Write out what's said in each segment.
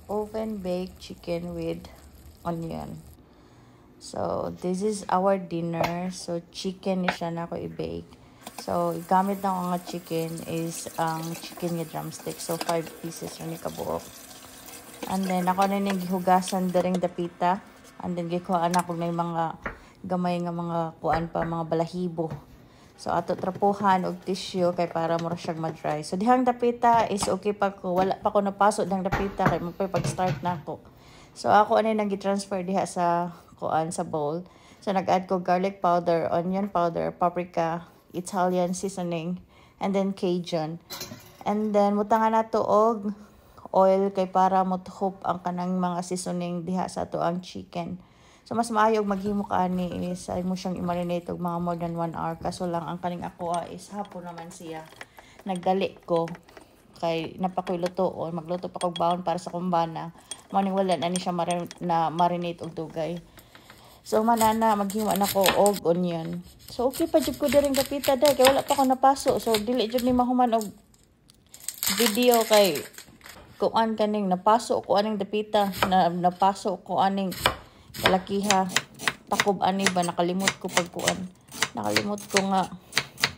oven baked chicken with onion. So, this is our dinner. So, chicken is siya na ako i-bake. So, gamit na ako nga chicken is ang chicken nga drumstick. So, 5 pieces rin kabuok. And then, ako na yung gihugasan daring dapita. And then, gikuhaan ako na yung mga gamay nga mga kuan pa, mga balahibo. So, ato trapuhan og tissue kay para mo siyang ma-dry. So, dihang dapita is okay pa ko. Wala pa ko napasok dihang dapita kay magpag-start na ako. So, ako ano nang gi-transfer diha sa kuan sa bowl. So, nag-add ko garlic powder, onion powder, paprika, Italian seasoning, and then Cajun. And then, mutangan na to og oil kay para motuhop ang kanang mga seasoning diha sa to ang chicken. So, mas maayo maghimo ka ani is ay mo siyang i-marinate og mga more than 1 hour. Kaso lang, ang kaning ako is hapon naman siya. Nagdali ko. Kay napakoy luto o magluto pa kog baon para sa kumbana. Morning wala na ni siya marinate og dugay. So, manana, maghimo na ko og onion. So, okay pa jud ko diring kapita day. Kay wala pa ko napaso. So, dili jud ni mahuman og video kay kuan kaning napaso ko aning dapita. Napaso ko aning kalakiha, takob ani ba, nakalimot ko pagkuan. Nakalimot ko nga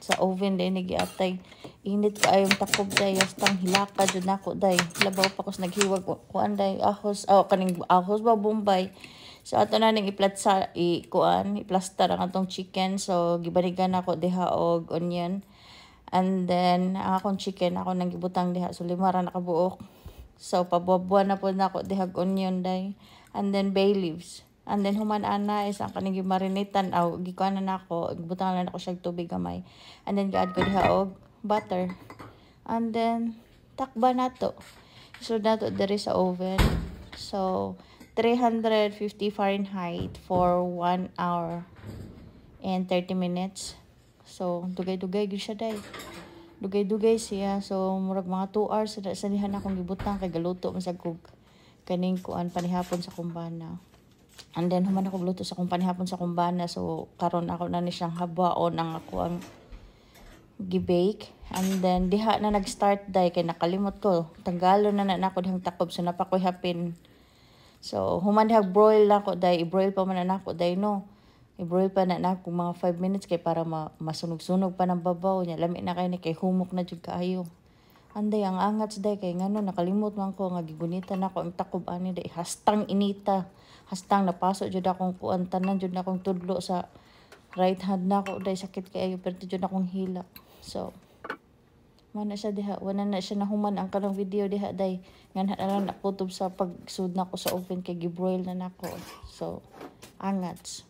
sa oven din giatay. Init ka ayong takob day, hastang hilaka jud nako day. Labaw pa ko sa naghiwag kuan day ahos, kaning ahos ba Bombay. So ato na ning i-plaster ang atong chicken. So gibanigan nako diha og onion. And then ang akong chicken ako nang gibutang diha, so 5 ra nakabuok. So pabubuan na po nako diha og onion day. And then bay leaves. And then human ana is ang kaning gimarinitan gikuan na nako, butang na nako siya tubig gamay. And then gi-add ko diha og butter. And then takba nato. So nato diri sa oven. So 350 Fahrenheit for 1 hour and 30 minutes. So dugay-dugay gyud siya day. Dugay-dugay siya. So murag mga 2 hours sa dihan akong gibutang kay galuto man sa kog kaning kuan panihapon sa kumbana. And then, human ako gluto sa kung panihapon sa kumbana. So, karon ako na ni siyang habaon ang ako ang gibake. And then, diha na nag-start day. Kaya nakalimot ko. Tanggalo na ako dihang takob. So, napakoy hapin. So, human dihang broil na ako day. I-broil pa man na ako day, no? I-broil pa na ako mga 5 minutes kay para masunog-sunog pa ng babaw niya. Lami na kayo ni kay humok na jud kaayo. Anday, ang angats day. Kaya nga no, nakalimot man ko. Nga gigunita na ako ang takob ani day. Hastang inita. Hastang napasok jud akong kuan tanan jud akong tudlo sa right hand nako day sakit kay pero jud akong hila. So mana siya diha, wala na siya nahuman ang kanang video diha day. Ngan na nakutob sa pagsud nako sa oven kay gibroil na nako. So angats.